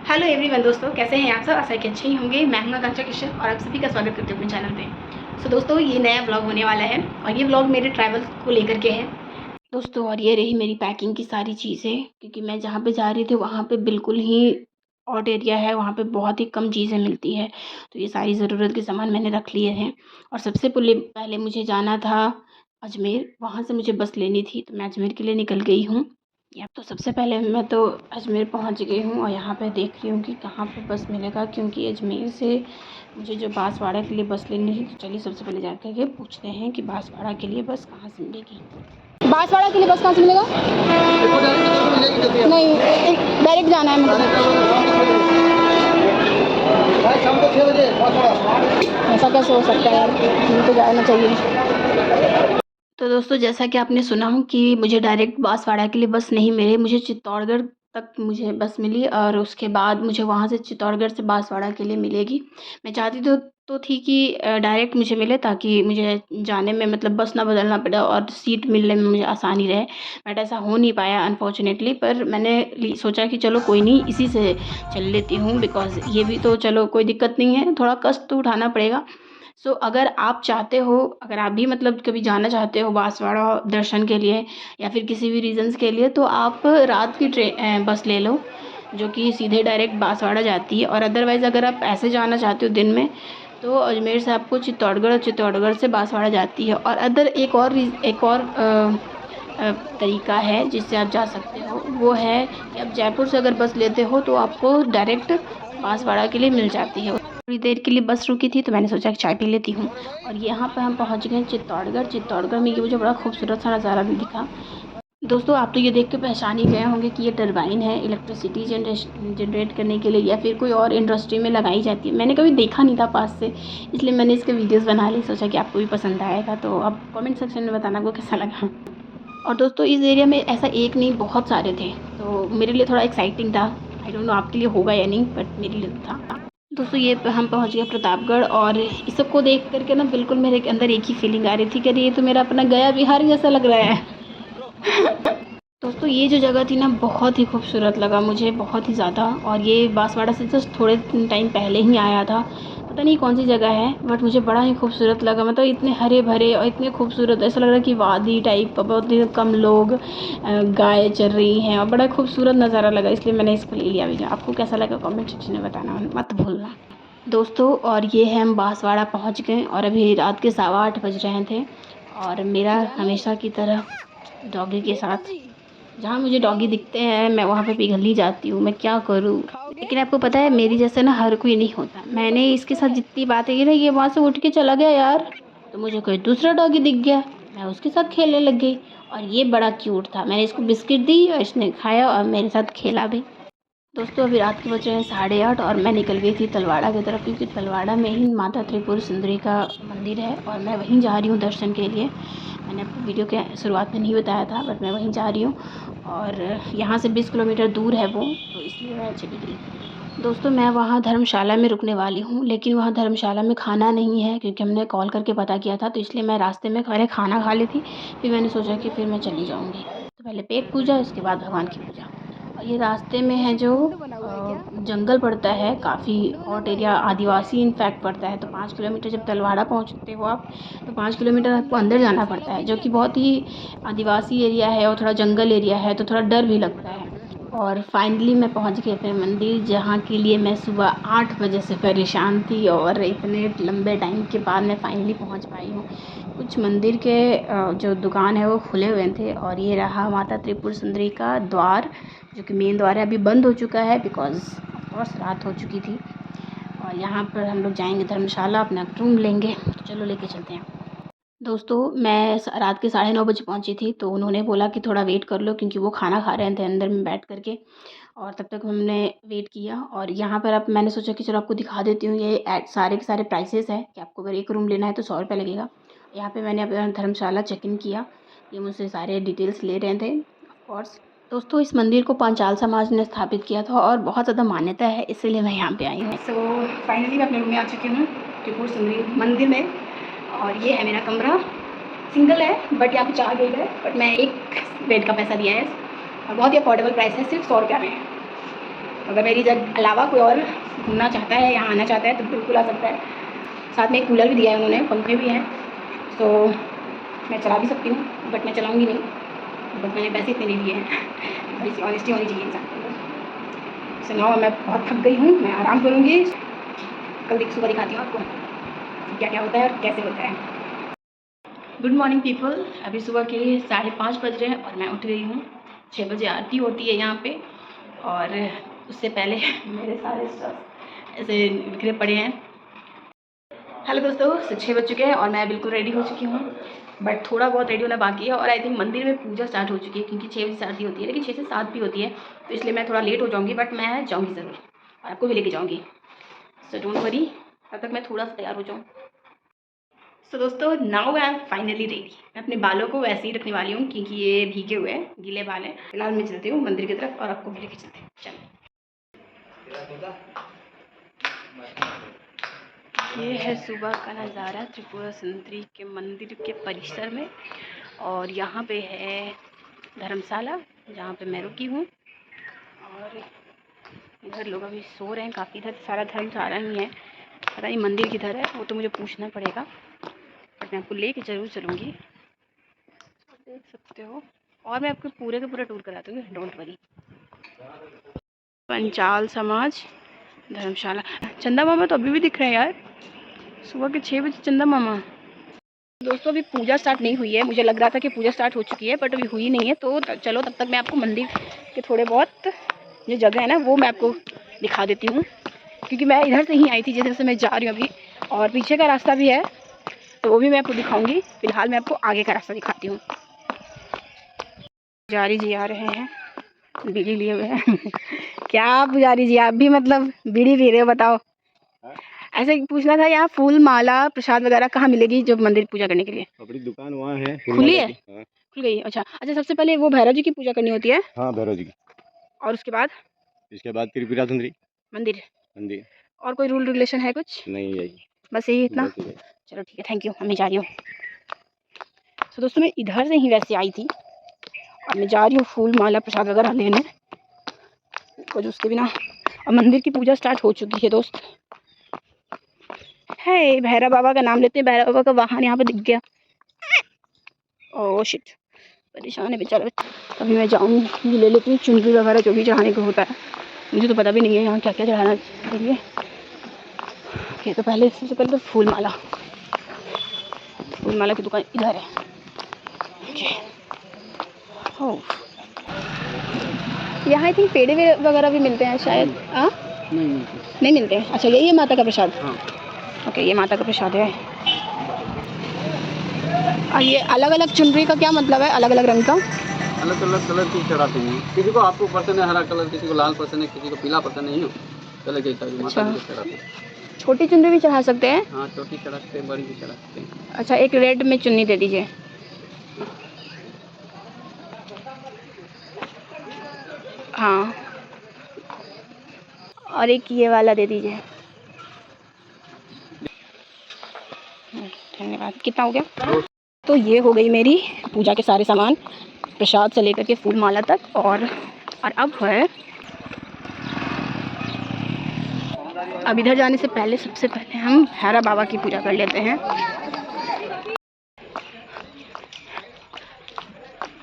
Hello everyone दोस्तों, कैसे हैं आप सब? आशा कि अच्छे ही होंगे। मैं हूं आकांक्षा कश्यप और आप सभी का स्वागत करती हूँ अपने चैनल पे। दोस्तों, ये नया ब्लॉग होने वाला है और ये ब्लॉग मेरे ट्रैवल को लेकर के है दोस्तों। और ये रही मेरी पैकिंग की सारी चीज़ें, क्योंकि मैं जहाँ पे जा रही थी वहाँ पे बिल्कुल ही ऑड एरिया है, वहाँ पे बहुत ही कम चीज़ें मिलती है। तो ये सारी ज़रूरत के सामान मैंने रख लिए हैं। और सबसे पहले मुझे जाना था अजमेर, वहाँ से मुझे बस लेनी थी, तो मैं अजमेर के लिए निकल गई हूँ। या तो सबसे पहले मैं तो अजमेर पहुंच गई हूँ और यहाँ पे देख रही हूँ कि कहाँ पे बस मिलेगा, क्योंकि अजमेर से मुझे जो बांसवाड़ा के लिए बस लेनी है। तो चलिए सबसे पहले जाकर के पूछते हैं कि बांसवाड़ा के लिए बस कहाँ से मिलेगी। बांसवाड़ा के लिए बस कहाँ से मिलेगा? नहीं, डायरेक्ट जाना है मुझे। ऐसा कैसे हो सकता है यार, मुझे तो जाना चाहिए। तो दोस्तों, जैसा कि आपने सुना हो कि मुझे डायरेक्ट बांसवाड़ा के लिए बस नहीं मिली, मुझे चित्तौड़गढ़ तक मुझे बस मिली और उसके बाद मुझे वहाँ से चित्तौड़गढ़ से बांसवाड़ा के लिए मिलेगी। मैं चाहती तो थी कि डायरेक्ट मुझे मिले, ताकि मुझे जाने में मतलब बस ना बदलना पड़े और सीट मिलने में मुझे आसानी रहे। बट ऐसा हो नहीं पाया अनफॉर्चुनेटली। पर मैंने सोचा कि चलो कोई नहीं, इसी से चल लेती हूँ, बिकॉज़ ये भी तो चलो कोई दिक्कत नहीं है, थोड़ा कष्ट तो उठाना पड़ेगा। अगर आप चाहते हो, अगर आप भी मतलब कभी जाना चाहते हो बांसवाड़ा दर्शन के लिए या फिर किसी भी रीज़न्स के लिए, तो आप रात की बस ले लो, जो कि सीधे डायरेक्ट बांसवाड़ा जाती है। और अदरवाइज़ अगर आप ऐसे जाना चाहते हो दिन में, तो अजमेर से आपको चित्तौड़गढ़, चित्तौड़गढ़ से बांसवाड़ा जाती है। और एक और तरीका है जिससे आप जा सकते हो, वो है कि आप जयपुर से अगर बस लेते हो तो आपको डायरेक्ट बांसवाड़ा के लिए मिल जाती है। थोड़ी देर के लिए बस रुकी थी, तो मैंने सोचा कि चाय पी लेती हूँ। और यहाँ पर हम पहुँच गए चित्तौड़गढ़। चित्तौड़गढ़ में ये मुझे बड़ा खूबसूरत सा नज़ारा दिखा। दोस्तों, आप तो ये देख के पहचान ही गए होंगे कि ये टरबाइन है, इलेक्ट्रिसिटी जनरेट करने के लिए या फिर कोई और इंडस्ट्री में लगाई जाती है। मैंने कभी देखा नहीं था पास से, इसलिए मैंने इसके वीडियोस बना ली। सोचा कि आपको भी पसंद आएगा, तो आप कमेंट सेक्शन में बताना आपको कैसा लगा। और दोस्तों, इस एरिया में ऐसा एक नहीं, बहुत सारे थे, तो मेरे लिए थोड़ा एक्साइटिंग था। आई डोंट नो आपके लिए होगा या नहीं, बट मेरे लिए तो था। दोस्तों, हम पहुंच गए प्रतापगढ़ और इस सब को देख करके ना बिल्कुल मेरे अंदर एक ही फीलिंग आ रही थी कि अरे ये तो मेरा अपना गया बिहार जैसा लग रहा है। दोस्तों, ये जो जगह थी ना, बहुत ही खूबसूरत लगा मुझे, बहुत ही ज़्यादा। और ये बांसवाड़ा से जस्ट थोड़े टाइम पहले ही आया था, पता नहीं कौन सी जगह है, बट मुझे बड़ा ही खूबसूरत लगा। मतलब इतने हरे भरे और इतने खूबसूरत, ऐसा लग रहा है कि वादी टाइप, बहुत ही कम लोग, गाय चर रही हैं और बड़ा खूबसूरत नज़ारा लगा, इसलिए मैंने इसको ले लिया वीडियो। आपको कैसा लगा कमेंट सेक्शन में बताना मत भूलना दोस्तों। और ये है, हम बांसवाड़ा पहुँच गए और अभी रात के 8:15 बज रहे थे। और मेरा हमेशा की तरह डॉगी के साथ, जहाँ मुझे डॉगी दिखते हैं मैं वहाँ पे पिघल ही जाती हूँ, मैं क्या करूँ। लेकिन आपको पता है, मेरी जैसे ना हर कोई नहीं होता। मैंने इसके साथ जितनी बातें की ना, ये वहाँ से उठ के चला गया यार, तो मुझे कोई दूसरा डॉगी दिख गया, मैं उसके साथ खेलने लग गई। और ये बड़ा क्यूट था, मैंने इसको बिस्किट दी और इसने खाया और मेरे साथ खेला भी। दोस्तों, अभी रात के बज रहे हैं 8:30 और मैं निकल गई थी तलवाड़ा की तरफ, क्योंकि तलवाड़ा में ही माता त्रिपुर सुंदरी का मंदिर है और मैं वहीं जा रही हूँ दर्शन के लिए। मैंने आपको वीडियो के शुरुआत में नहीं बताया था, बट मैं वहीं जा रही हूँ और यहाँ से 20 किलोमीटर दूर है वो, तो इसलिए मैं चली गई। दोस्तों, मैं वहाँ धर्मशाला में रुकने वाली हूँ, लेकिन वहाँ धर्मशाला में खाना नहीं है, क्योंकि हमने कॉल करके पता किया था, तो इसलिए मैं रास्ते में पहले खाना खा ली थी, फिर मैंने सोचा कि फिर मैं चली जाऊँगी। तो पहले पेट पूजा, उसके बाद भगवान की पूजा। और ये रास्ते में है जो जंगल पड़ता है, काफ़ी हॉट एरिया, आदिवासी इनफैक्ट पड़ता है। तो 5 किलोमीटर जब तलवाड़ा पहुँचते हो आप, तो 5 किलोमीटर आपको अंदर जाना पड़ता है, जो कि बहुत ही आदिवासी एरिया है और थोड़ा जंगल एरिया है, तो थोड़ा डर भी लगता है। और फाइनली मैं पहुंच गई अपने मंदिर, जहाँ के लिए मैं सुबह 8 बजे से परेशान थी और इतने लंबे टाइम के बाद मैं फाइनली पहुंच पाई हूँ। कुछ मंदिर के जो दुकान है वो खुले हुए थे, और ये रहा माता त्रिपुर सुंदरी का द्वार, जो कि मेन द्वार है, अभी बंद हो चुका है बिकॉज़ ऑफ कोर्स रात हो चुकी थी। और यहाँ पर हम लोग जाएंगे धर्मशाला, अपना रूम लेंगे, तो चलो लेके चलते हैं। दोस्तों, मैं रात के 9:30 बजे पहुंची थी, तो उन्होंने बोला कि थोड़ा वेट कर लो, क्योंकि वो खाना खा रहे थे अंदर में बैठ करके। और तब तक हमने वेट किया। और यहाँ पर अब मैंने सोचा कि चलो आपको दिखा देती हूँ, ये सारे के सारे प्राइसेस है कि आपको अगर एक रूम लेना है तो 100 रुपये लगेगा। यहाँ पे मैंने अपना धर्मशाला चेक इन किया, ये मुझसे सारे डिटेल्स ले रहे थे ऑफकोर्स। दोस्तों, इस मंदिर को पांचाल समाज ने स्थापित किया था और बहुत ज़्यादा मान्यता है, इसलिए मैं यहाँ पे आई हूँ। फाइनली मैं अपने रूम में आ चुकी हूँ, त्रिपुर सुंदरी मंदिर में। और ये है मेरा कमरा, सिंगल है, बट यहाँ पे 4 बेड है, बट मैं एक बेड का पैसा दिया है और बहुत ही अफोर्डेबल प्राइस है, सिर्फ 100 रुपये में। अगर मेरी जगह अलावा कोई और घूमना चाहता है, यहाँ आना चाहता है तो बिल्कुल आ सकता है। साथ में एक कूलर भी दिया है उन्होंने, पंखे भी हैं, तो मैं चला भी सकती हूँ, बट मैं चलाऊँगी नहीं, बट मैंने पैसे इतने नहीं दिए हैं। थोड़ी सी ऑनेस्टी होनी चाहिए इंसान को। सुनाओ, मैं बहुत थक गई हूँ, मैं आराम करूँगी। कल सुबह दिखाती हूँ आपको क्या क्या होता है और कैसे होता है। Good morning people. अभी सुबह के 5:30 बज रहे हैं और मैं उठ गई हूँ। 6 बजे आरती होती है यहाँ पे, और उससे पहले मेरे सारे स्टफ ऐसे बिखरे पड़े हैं। हेलो दोस्तों, 6 बज चुके हैं और मैं बिल्कुल रेडी हो चुकी हूँ, बट थोड़ा बहुत रेडी होना बाकी है। और आई थिंक मंदिर में पूजा स्टार्ट हो चुकी है, क्योंकि 6 बजे से आरती होती है, लेकिन 6 से 7 भी होती है, तो इसलिए मैं थोड़ा लेट हो जाऊँगी, बट मैं जाऊँगी ज़रूर और आपको भी लेके जाऊँगी। सो डोंट वरी, तब तक मैं थोड़ा सा तैयार हो जाऊँ। सो दोस्तों, now I am finally ready. मैं अपने बालों को वैसे ही रखने वाली हूँ, क्योंकि ये भीगे हुए हैं, गीले बाल हैं। फिलहाल मैं चलती हूँ मंदिर की तरफ और आपको भी लेके चलते हैं। चलो, ये है सुबह का नज़ारा त्रिपुरा सुंदरी के मंदिर के परिसर में, और यहाँ पे है धर्मशाला जहाँ पे मैं रुकी हूँ। और इधर लोग अभी सो रहे हैं काफ़ी, इधर सारा धर्मशाला ही है, पता नहीं मंदिर किधर है वो तो मुझे पूछना पड़ेगा, बट मैं आपको लेके ज़रूर चलूँगी, देख सकते हो। और मैं आपको पूरे का पूरा टूर करा दूँगी, डोंट वरी। पंचाल समाज धर्मशाला, चंदा मामा तो अभी भी दिख रहे हैं यार, सुबह के 6 बजे चंदा मामा। दोस्तों, अभी पूजा स्टार्ट नहीं हुई है, मुझे लग रहा था कि पूजा स्टार्ट हो चुकी है, बट अभी हुई नहीं है। तो चलो, तब तक मैं आपको मंदिर के थोड़े बहुत जो जगह है ना वो मैं आपको दिखा देती हूँ, क्योंकि मैं इधर से ही आई थी, जैसे मैं जा रही हूँ अभी, और पीछे का रास्ता भी है तो वो भी मैं आपको दिखाऊंगी। फिलहाल मैं आपको आगे का रास्ता दिखाती हूँ। पुजारी जी आ रहे हैं, बीड़ी लिए हुए हैं। क्या पुजारी जी, आप भी मतलब बीड़ी पी रहे हो? बताओ। ऐसे पूछना था, यहाँ फूल माला प्रसाद वगैरह कहाँ मिलेगी जो मंदिर पूजा करने के लिए? अपनी दुकान वहाँ है, खुली है? हाँ। खुल गई? अच्छा अच्छा, सबसे पहले वो भैरव जी की पूजा करनी होती है? हाँ, भैरव जी की। और उसके बाद? इसके बाद त्रिपुरा सुंदरी मंदिर। मंदिर। और कोई रूल रेगुलेशन है कुछ? नहीं, यही बस यही इतना? चलो ठीक है, थैंक यू, मैं जा रही हूँ। तो दोस्तों, मैं इधर से ही वैसे आई थी और मैं जा रही हूँ फूल माला प्रसाद वगैरह लेने, कुछ उसके बिना। और मंदिर की पूजा स्टार्ट हो चुकी है दोस्त। है, भैरव बाबा का नाम लेते हैं, भैरव बाबा का वाहन यहाँ पे दिख गया। ओह शिट, परेशान है बेचारा। अभी मैं जाऊँगी, ले लेती हूँ चुनरी वगैरह जो भी चढ़ाने को होता है। मुझे तो पता भी नहीं है यहाँ क्या क्या चढ़ाना चाहिए। ये तो पहले, सबसे पहले तो फूल माला की दुकान इधर है। यहाँ आई थिंक पेड़े वगैरह भी मिलते हैं शायद। हाँ, नहीं मिलते हैं। अच्छा, यही है माता का प्रसाद? हाँ। ओके, ये माता का प्रसाद है। और ये अलग अलग चुनरी का क्या मतलब है, अलग अलग रंग का? अलग अलग कलर की चढ़ाते हैं, किसी को आपको पसंद है हरा कलर, किसी को लाल पसंद है, किसी को पीला पसंद नहीं है, कलर के हिसाब से माता जी को चढ़ाते हैं। छोटी चुनरी भी चढ़ा सकते हैं? हाँ, छोटी चढ़ा सकते हैं, बड़ी भी चढ़ा सकते हैं। अच्छा, एक रेड में चुन्नी दे दीजिए। हाँ, और एक ये वाला दे दीजिए। धन्यवाद। कितना हो गया? तो ये हो गई मेरी पूजा के सारे सामान, प्रसाद से लेकर के फूल माला तक। और अब है, अब इधर जाने से पहले सबसे पहले हम भैरव बाबा की पूजा कर लेते हैं।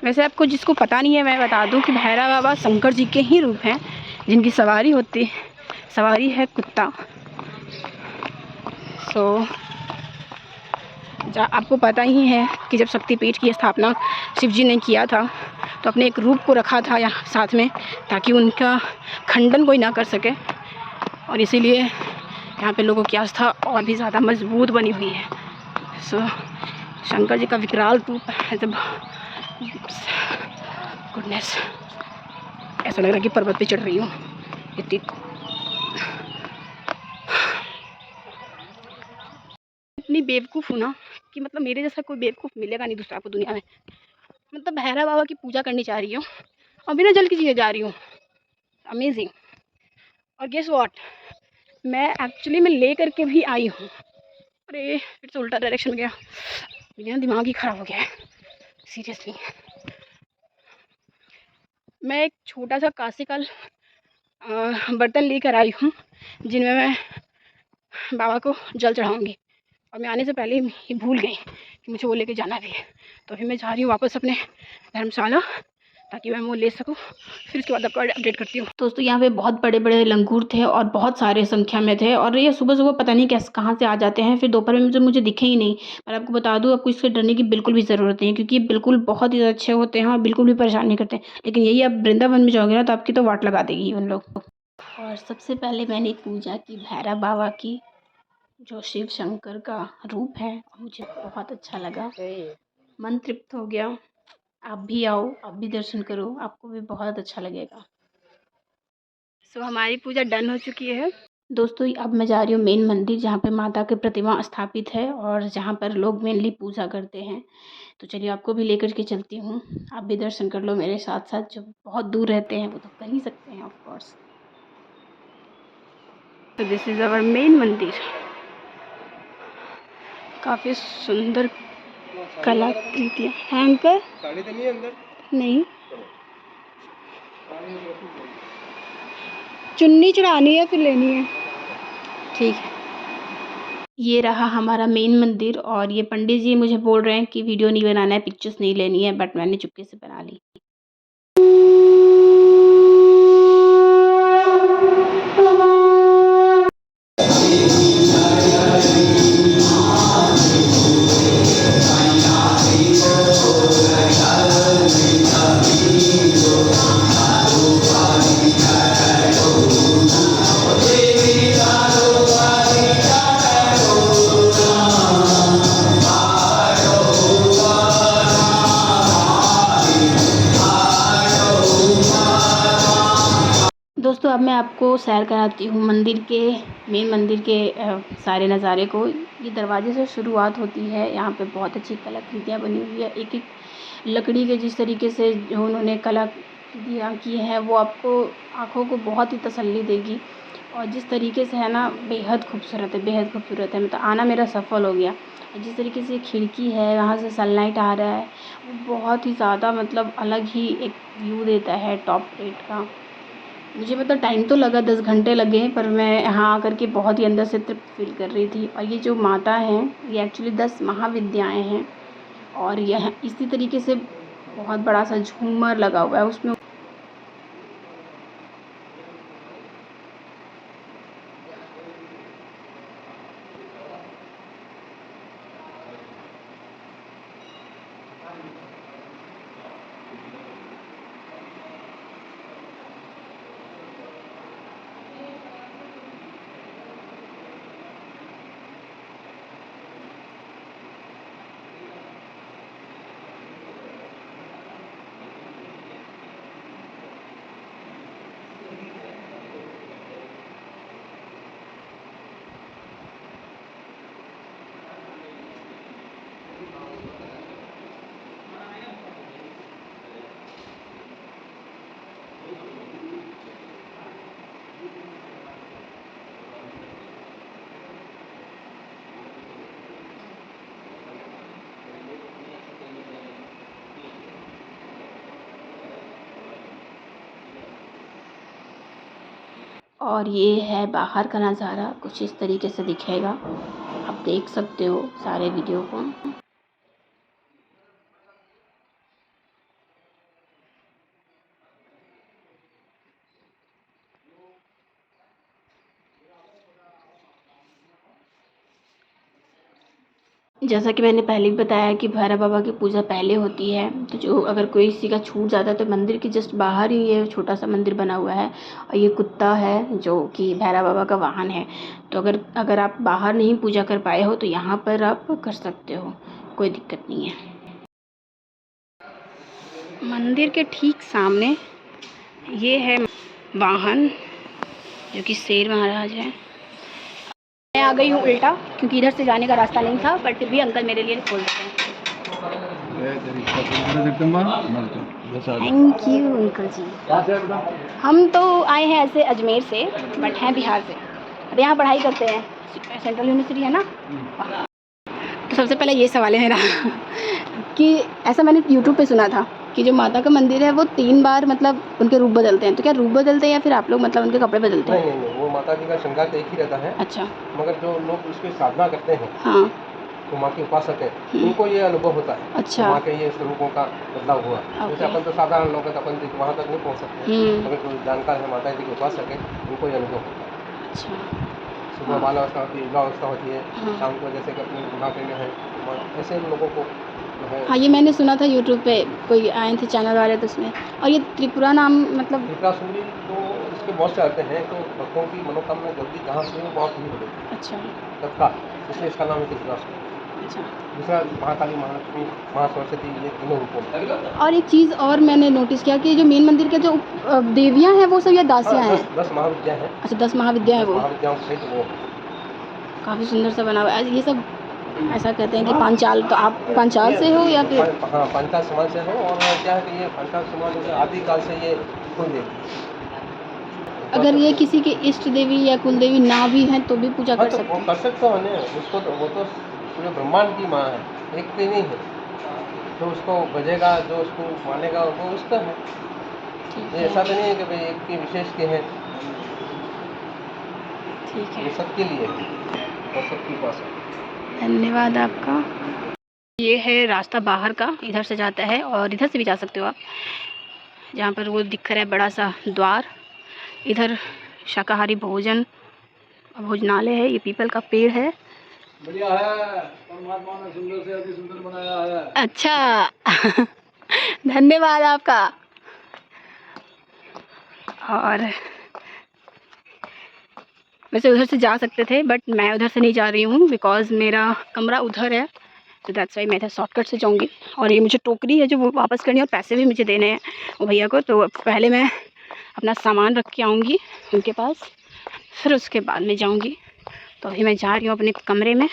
वैसे आपको जिसको पता नहीं है मैं बता दूं कि भैरव बाबा शंकर जी के ही रूप हैं, जिनकी सवारी है कुत्ता। सो आपको पता ही है कि जब शक्तिपीठ की स्थापना शिव जी ने किया था तो अपने एक रूप को रखा था यहाँ साथ में, ताकि उनका खंडन कोई ना कर सके। और इसीलिए यहाँ पे लोगों की आस्था और भी ज़्यादा मजबूत बनी हुई है। सो शंकर जी का विकराल रूप है। जब गुडनेस, ऐसा लग रहा है कि पर्वत पे चढ़ रही हूँ। इतनी बेवकूफ़ हूँ ना कि मतलब मेरे जैसा कोई बेवकूफ़ मिलेगा नहीं दूसरा आपको दुनिया में। मतलब भैरव बाबा की पूजा करनी चाह रही हूँ और बिना जल की चीज़ें जा रही हूँ। अमेजिंग। और गेस व्हाट, मैं एक्चुअली में ले करके भी आई हूँ। अरे, फिर से उल्टा डायरेक्शन में गया, मेरा दिमाग ही ख़राब हो गया है सीरियसली। मैं एक छोटा सा काशी का बर्तन लेकर आई हूँ जिनमें मैं बाबा को जल चढ़ाऊँगी। और मैं आने से पहले ही भूल गई कि मुझे वो लेके जाना भी है। तो अभी मैं जा रही हूँ वापस अपने धर्मशाला ताकि मैं वो ले सकूँ। फिर उसके बाद आपको अपडेट करती हूँ। दोस्तों यहाँ पे बहुत बड़े बड़े लंगूर थे और बहुत सारे संख्या में थे और ये सुबह सुबह पता नहीं कैसे कहाँ से आ जाते हैं। फिर दोपहर में मुझे दिखे ही नहीं। पर आपको बता दूँ, आपको इससे डरने की बिल्कुल भी ज़रूरत नहीं है क्योंकि ये बिल्कुल बहुत ही अच्छे होते हैं और बिल्कुल भी परेशान नहीं करते। लेकिन यही आप वृंदावन में जाओगे ना तो आपकी तो वाट लगा देगी उन लोग। और सबसे पहले मैंने पूजा की भैरव बाबा की, जो शिव शंकर का रूप है। मुझे बहुत अच्छा लगा, मन तृप्त हो गया। आप भी आओ, आप भी दर्शन करो, आपको भी बहुत अच्छा लगेगा। सो हमारी पूजा डन हो चुकी है दोस्तों। अब मैं जा रही हूँ मेन मंदिर जहाँ पे माता की प्रतिमा स्थापित है और जहाँ पर लोग मेनली पूजा करते हैं। तो चलिए आपको भी लेकर के चलती हूँ, आप भी दर्शन कर लो मेरे साथ साथ। जो बहुत दूर रहते हैं वो तो कर ही सकते हैं ऑफ कोर्स। तो दिस इज़ अवर मेन मंदिर। काफ़ी सुंदर कलाकृतियाँ हैं अंकल। साड़ी तो नहीं है अंदर? नहीं, चुन्नी चढ़ानी है फिर लेनी है। ठीक है। ये रहा हमारा मेन मंदिर और ये पंडित जी मुझे बोल रहे हैं कि वीडियो नहीं बनाना है, पिक्चर्स नहीं लेनी है, बट मैंने चुपके से बना ली। दोस्तों अब मैं आपको सैर कराती हूँ मंदिर के, मेन मंदिर के सारे नज़ारे को। ये दरवाजे से शुरुआत होती है। यहाँ पे बहुत अच्छी कलाकृतियाँ बनी हुई है। एक एक लकड़ी के जिस तरीके से जो उन्होंने कलाकृतियाँ की हैं वो आपको आँखों को बहुत ही तसल्ली देगी। और जिस तरीके से है ना, बेहद खूबसूरत है, बेहद खूबसूरत है। मतलब आना मेरा सफल हो गया। जिस तरीके से खिड़की है, वहाँ से सनलाइट आ रहा है, वो बहुत ही ज़्यादा मतलब अलग ही एक व्यू देता है टॉप रेट का। मुझे मतलब टाइम तो लगा, 10 घंटे लगे, पर मैं यहाँ आकर के बहुत ही अंदर से तृप्त फील कर रही थी। और ये जो माता हैं ये एक्चुअली 10 महाविद्याएँ हैं और यह इसी तरीके से बहुत बड़ा सा झूमर लगा हुआ है उसमें। और ये है बाहर का नज़ारा, कुछ इस तरीके से दिखेगा। आप देख सकते हो सारे वीडियो को। जैसा कि मैंने पहले भी बताया कि भैरव बाबा की पूजा पहले होती है। तो जो अगर कोई किसी का छूट जाता है तो मंदिर के जस्ट बाहर ही ये छोटा सा मंदिर बना हुआ है। और ये कुत्ता है जो कि भैरव बाबा का वाहन है। तो अगर आप बाहर नहीं पूजा कर पाए हो तो यहाँ पर आप कर सकते हो, कोई दिक्कत नहीं है। मंदिर के ठीक सामने ये है वाहन जो कि शेर महाराज है। मैं आ गई हूँ उल्टा क्योंकि इधर से जाने का रास्ता नहीं था, बट फिर भी अंकल मेरे लिए खोल देते हैं। थैंक यू अंकल जी। हम तो आए हैं ऐसे अजमेर से, बट हैं बिहार से। अब यहाँ पढ़ाई करते हैं, सेंट्रल यूनिवर्सिटी है ना। तो सबसे पहले ये सवाल है मेरा कि ऐसा मैंने यूट्यूब पे सुना था कि जो माता का मंदिर है वो 3 बार मतलब उनके रूप बदलते हैं, तो क्या रूप बदलते हैं या फिर आप लोग मतलब उनके कपड़े बदलते हैं? नहीं, वो माता जी का श्रृंगार तो एक ही रहता है, अच्छा। मगर जो लोग उसकी साधना करते हैं, हाँ। जो माँ के उपासक हैं, उनको ये अनुभव होता है कि अच्छा। माँ के ये स्वरूपों का बदलाव हुआ। जैसे ओके। अपन तो साधारण लोग हैं, तो अपन वहाँ तक नहीं पहुँच सकते, मगर जो जानकार है, माता जी के उपासक है, उनको ये अनुभव होता है। अच्छा। सुबह हाँ। बाल अवस्था होती है, युवा अवस्था होती है, हाँ। शाम को जैसे कि अपने बुढ़ापे में है, ऐसे लोगों को जो है। हाँ, ये मैंने सुना था यूट्यूब पे कोई आए थे चैनल वाले, तो उसमें। और ये त्रिपुरा नाम मतलब त्रिपुरासुंदरी तो इसके बहुत से आते हैं, तो भक्तों की मनोकामना जल्दी जहाँ से हो वहाँ पूरी हो जाती है अच्छा। तत्काल, इसलिए इसका नाम है त्रिपुरासुंदरी। अच्छा। दूसरा महाकाली, महालक्ष्मी, महासरस्वती, ये तीनों रूपों में। और एक चीज़ और मैंने नोटिस किया कि जो मेन मंदिर के जो देवियाँ हैं वो सब या दासियाँ हाँ, हैं? 10 महाविद्या हैं। अच्छा, 10 महाविद्या है 10 वो। महाविद्याओं सहित वो। काफ़ी सुंदर सा बना हुआ है। ये सब ऐसा कहते हैं कि पांचाल, तो आप पांचाल से हो या फिर? हाँ, पांचाल समाज से हो, और क्या है कि ये पांचाल समाज जो है आदिकाल से ये कुल देवी। अगर ये किसी के इष्ट देवी या कुल देवी ना भी हैं तो भी पूजा हाँ, कर तो सकते वो हैं? कर सकते हो ना, उसको तो वो तो पूरे ब्रह्मांड की माँ है, एक की नहीं है। जो उसको भजेगा, जो उसको मानेगा, वो उसका है। ठीक ये है। ऐसा तो नहीं है कि भाई एक के विशेष के हैं, ठीक है। ये सबके लिए है और सबके पास है। धन्यवाद आपका। ये है रास्ता बाहर का, इधर से जाता है और इधर से भी जा सकते हो आप। जहाँ पर वो दिख रहा है बड़ा सा द्वार, इधर शाकाहारी भोजनालय है। ये पीपल का पेड़ है। बढ़िया है, परमात्मा ने सुंदर से अति सुंदर बनाया है। अच्छा। धन्यवाद आपका। और वैसे उधर से जा सकते थे, बट मैं उधर से नहीं जा रही हूँ बिकॉज़ मेरा कमरा उधर है, तो दैट्स वाई मैं इधर शॉर्टकट से जाऊँगी। और ये मुझे टोकरी है जो वो वापस करनी है, और पैसे भी मुझे देने हैं वो भैया को, तो पहले मैं अपना सामान रख के आऊँगी उनके पास, फिर उसके बाद में जाऊँगी। तो अभी मैं जा रही हूँ अपने कमरे में।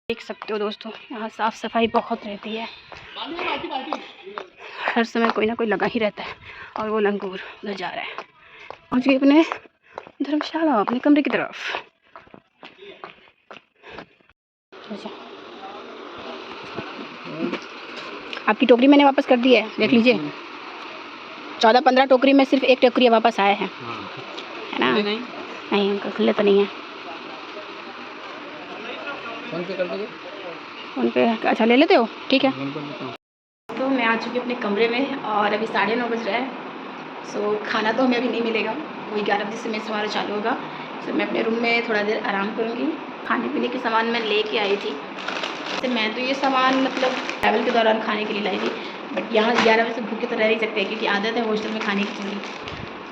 देख सकते हो दोस्तों, यहाँ साफ़ सफाई बहुत रहती है, हर समय कोई ना कोई लगा ही रहता है। और वो लंगूर उधर जा रहा है। पहुँच गई अपने धर्मशाला, अपने कमरे की तरफ। आपकी टोकरी मैंने वापस कर दी है, देख लीजिए। 14-15 टोकरी में सिर्फ एक टोकरी वापस आया है, है ना? नहीं अंकल, खुले तो नहीं है। फोन पे कर दोगे? फोन पे? अच्छा, ले लेते हो? ठीक है। तो मैं आ चुकी अपने कमरे में और अभी 9:30 बज रहा है। सो खाना तो हमें अभी नहीं मिलेगा, वही 11 बजे से मेस हमारा चालू होगा। सो मैं अपने रूम में थोड़ा देर आराम करूँगी। खाने पीने के सामान मैं लेके आई थी, तो मैं तो ये सामान मतलब ट्रैवल के दौरान खाने के लिए लाई थी, बट यहाँ 11 बजे से भूखे तो रह नहीं सकते, क्योंकि आदत है हॉस्टल में खाने की चलनी।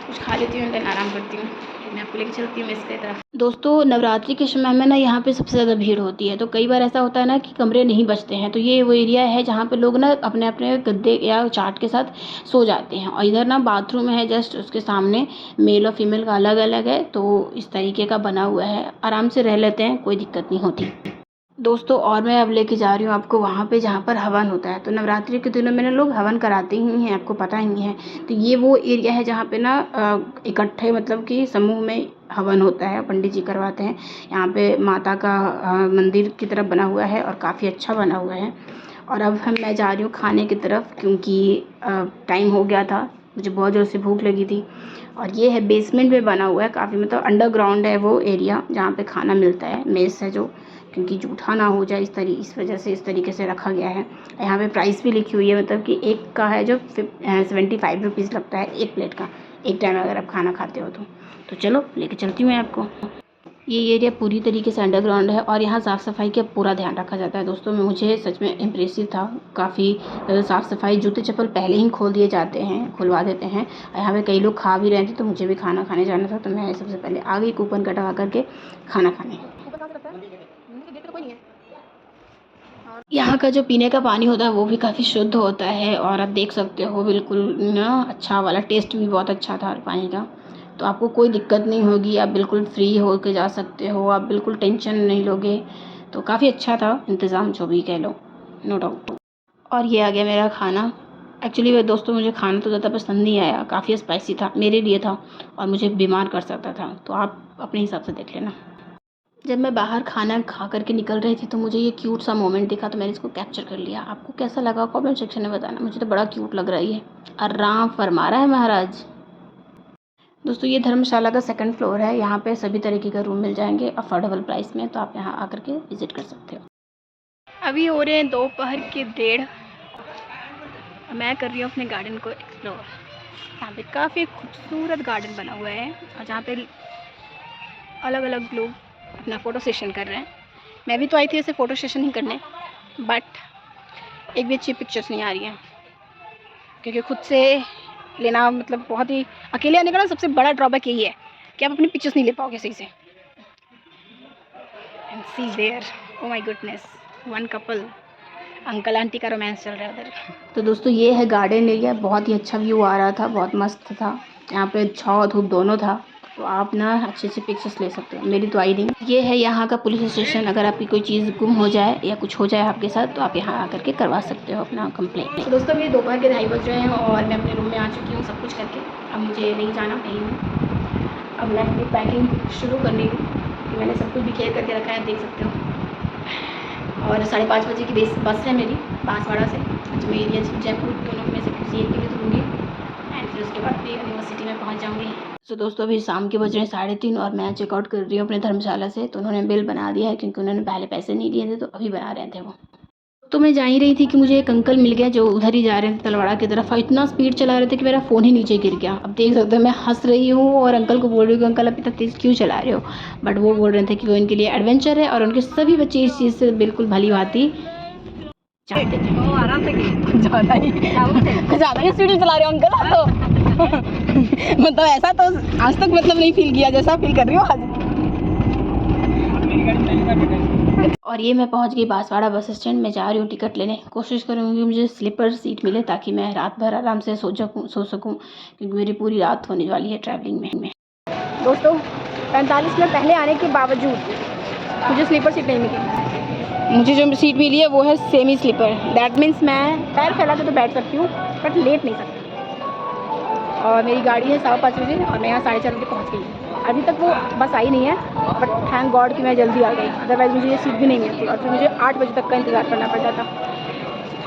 कुछ खा लेती हूँ, देन आराम करती हूँ। मैं आपको लेके चलती हूँ मेस की तरफ। दोस्तों, नवरात्रि के समय में ना यहाँ पे सबसे ज़्यादा भीड़ होती है, तो कई बार ऐसा होता है ना कि कमरे नहीं बचते हैं, तो ये वो एरिया है जहाँ पे लोग ना अपने अपने गद्दे या चाट के साथ सो जाते हैं। और इधर ना बाथरूम है जस्ट उसके सामने, मेल और फीमेल का अलग अलग है, तो इस तरीके का बना हुआ है, आराम से रह लेते हैं, कोई दिक्कत नहीं होती दोस्तों। और मैं अब लेके जा रही हूँ आपको वहाँ पे जहाँ पर हवन होता है। तो नवरात्रि के दिनों में ना लोग हवन कराते ही हैं, आपको पता ही है। तो ये वो एरिया है जहाँ पे ना इकट्ठे मतलब कि समूह में हवन होता है, पंडित जी करवाते हैं। यहाँ पे माता का मंदिर की तरफ बना हुआ है और काफ़ी अच्छा बना हुआ है। और अब मैं जा रही हूँ खाने की तरफ, क्योंकि टाइम हो गया था, मुझे बहुत ज़ोर से भूख लगी थी। और ये है बेसमेंट में बना हुआ है, काफ़ी मतलब अंडरग्राउंड है वो एरिया जहाँ पे खाना मिलता है, मेस है जो, क्योंकि जूठा ना हो जाए इस वजह से इस तरीके से रखा गया है। यहाँ पे प्राइस भी लिखी हुई है, मतलब कि एक का है जो 75 रुपीज़ लगता है एक प्लेट का, एक टाइम अगर आप खाना खाते हो तो चलो लेके चलती हूँ मैं आपको। ये एरिया पूरी तरीके से अंडरग्राउंड है और यहाँ साफ़ सफाई का पूरा ध्यान रखा जाता है। दोस्तों, मुझे सच में इम्प्रेसिव था, काफ़ी साफ़ सफाई, जूते चप्पल पहले ही खोल दिए जाते हैं, खुलवा देते हैं। यहाँ पे कई लोग खा भी रहे थे, तो मुझे भी खाना खाने जाना था, तो मैं सबसे पहले आ गई कूपन कटवा करके खाना खाने। यहाँ का जो पीने का पानी होता है वो भी काफ़ी शुद्ध होता है, और आप देख सकते हो बिल्कुल ना, अच्छा वाला, टेस्ट भी बहुत अच्छा था पानी का। तो आपको कोई दिक्कत नहीं होगी, आप बिल्कुल फ्री हो के जा सकते हो, आप बिल्कुल टेंशन नहीं लोगे। तो काफ़ी अच्छा था इंतज़ाम, जो भी कह लो, नो डाउट। और ये आ गया मेरा खाना। एक्चुअली दोस्तों, मुझे खाना तो ज़्यादा पसंद नहीं आया, काफ़ी स्पाइसी था मेरे लिए था, और मुझे बीमार कर सकता था, तो आप अपने हिसाब से देख लेना। जब मैं बाहर खाना खा करके निकल रही थी तो मुझे ये क्यूट सा मोमेंट दिखा तो मैंने इसको कैप्चर कर लिया। आपको कैसा लगा कमेंट सेक्शन में बताना। मुझे तो बड़ा क्यूट लग रहा है ये। आराम फरमा रहा है महाराज। दोस्तों ये धर्मशाला का सेकंड फ्लोर है। यहाँ पे सभी तरीके का रूम मिल जाएंगे अफोर्डेबल प्राइस में, तो आप यहाँ आकर के विज़िट कर सकते हो। अभी हो रहे हैं दोपहर के 1:30। मैं कर रही हूँ अपने गार्डन को एक्सप्लोर। यहाँ पे काफ़ी खूबसूरत गार्डन बना हुआ है और जहाँ पे अलग अलग लोग अपना फ़ोटो सेशन कर रहे हैं। मैं भी तो आई थी ऐसे फ़ोटो सेशन ही करने, बट एक भी अच्छी पिक्चर्स नहीं आ रही हैं क्योंकि खुद से लेना मतलब बहुत ही अकेले आने का ना सबसे बड़ा ड्रॉबैक यही है कि आप अपनी पिक्चर्स नहीं ले पाओगे सही से। And see there, oh my goodness, one couple, uncle aunty का रोमांस चल रहा है उधर। तो दोस्तों ये है गार्डन एरिया। बहुत ही अच्छा व्यू आ रहा था, बहुत मस्त था। यहाँ पे छाँव धूप दोनों था, तो आप ना अच्छे से पिक्चर्स ले सकते हो। मेरी तो आई नहीं। ये है यहाँ का पुलिस स्टेशन। अगर आपकी कोई चीज़ गुम हो जाए या कुछ हो जाए आपके साथ तो आप यहाँ आकर के करवा सकते हो अपना कंप्लेंट। तो दोस्तों ये दोपहर के 2:30 बज रहे हैं और मैं अपने रूम में आ चुकी हूँ सब कुछ करके। अब मुझे नहीं जाना कहीं हूँ। अब मैं अपनी पैकिंग शुरू करनी हूँ कि मैंने सब कुछ बिखेर करके रखा है, देख सकते हो। और 5:30 बजे की बस है मेरी बांसवाड़ा से अजमेर या जयपुर, दोनों में से किसी एक के लिए दूँगी। एंड फिर उसके बाद भी यूनिवर्सिटी में पहुंच जाऊंगी। तो दोस्तों अभी शाम के बज रहे हैं 3:30 और मैं चेकआउट कर रही हूँ अपने धर्मशाला से। तो उन्होंने बिल बना दिया है क्योंकि उन्होंने पहले पैसे नहीं दिए थे, तो अभी बना रहे थे वो। तो मैं जा ही रही थी कि मुझे एक अंकल मिल गया जो उधर ही जा रहे थे तलवाड़ा की तरफ, और इतना स्पीड चला रहे थे कि मेरा फ़ोन ही नीचे गिर गया। अब देख सकते हो मैं हंस रही हूँ और अंकल को बोल रही हूँ कि अंकल आप इतना तेज़ क्यों चला रहे हो, बट वो बोल रहे थे कि वो इनके लिए एडवेंचर है और उनके सभी बच्चे इस चीज़ से बिल्कुल भली भांति चाहते थे। आराम से ज़्यादा ही स्पीड चला रहे हो अंकल आप तो। मतलब ऐसा तो आज तक मतलब नहीं फील किया जैसा फील कर रही हूँ आज। और ये मैं पहुंच गई बांसवाड़ा बस स्टैंड में। जा रही हूँ टिकट लेने। कोशिश करूँगी मुझे स्लीपर सीट मिले ताकि मैं रात भर आराम से सो सकूँ क्योंकि मेरी पूरी रात होने वाली है ट्रैवलिंग में। दोस्तों 45 मिनट पहले आने के बावजूद मुझे स्लीपर सीट नहीं मिली। मुझे जो सीट मिली है वो है सेमी स्लीपर। दैट मीन्स मैं पैर फैला के तो बैठ सकती हूँ बट लेट नहीं सकती। और मेरी गाड़ी है 5:15 बजे और मैं यहाँ 4:30 बजे पहुँच गई। अभी तक वो बस आई नहीं है, बट थैंक गॉड कि मैं जल्दी आ गई, अदरवाइज़ मुझे ये सीट भी नहीं मिलती और फिर मुझे 8 बजे तक का इंतज़ार करना पड़ जाता।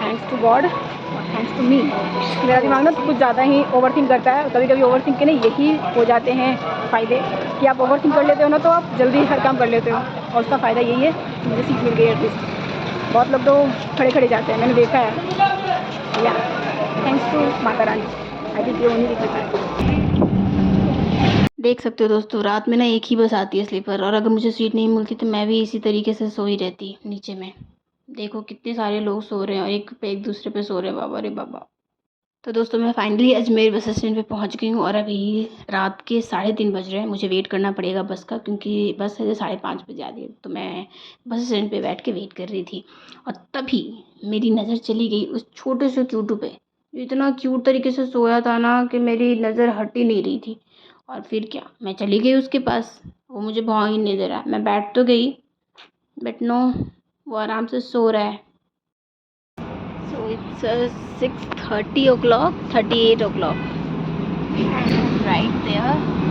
थैंक्स टू गॉड और थैंक्स टू मी। मेरा दिमाग ना कुछ ज़्यादा ही ओवरथिंक करता है। कभी कभी ओवरथिंक के ना यही हो जाते हैं फ़ायदे कि आप ओवरथिंक कर लेते हो ना तो आप जल्दी हर काम कर लेते हो, और उसका फ़ायदा यही है कि मुझे सीट मिल गई एटलीस्ट। बहुत लोग तो खड़े खड़े जाते हैं, मैंने देखा है। या thanks to Mata Rani, I think ये उन्हीं की कृपा है। देख सकते हो दोस्तों रात में ना एक ही बस आती है स्लीपर, और अगर मुझे सीट नहीं मिलती तो मैं भी इसी तरीके से सो ही रहती नीचे में। देखो कितने सारे लोग सो रहे हैं और एक पे एक दूसरे पे सो रहे हैं, बाबा रे बाबा। तो दोस्तों मैं फाइनली अजमेर बस स्टैंड पे पहुंच गई हूँ और अभी रात के 3:30 बज रहे हैं। मुझे वेट करना पड़ेगा बस का क्योंकि बस है 5:30 बजे आती है। तो मैं बस स्टैंड पे बैठ के वेट कर रही थी और तभी मेरी नज़र चली गई उस छोटे से क्यूटू पे। इतना क्यूट तरीके से सोया था ना कि मेरी नज़र हट ही नहीं रही थी। और फिर क्या, मैं चली गई उसके पास। वो मुझे भाव ही नहीं दे रहा। मैं बैठ तो गई बट नो, वो आराम से सो रहा है। So it's 6:30 o'clock, 38 o'clock right there.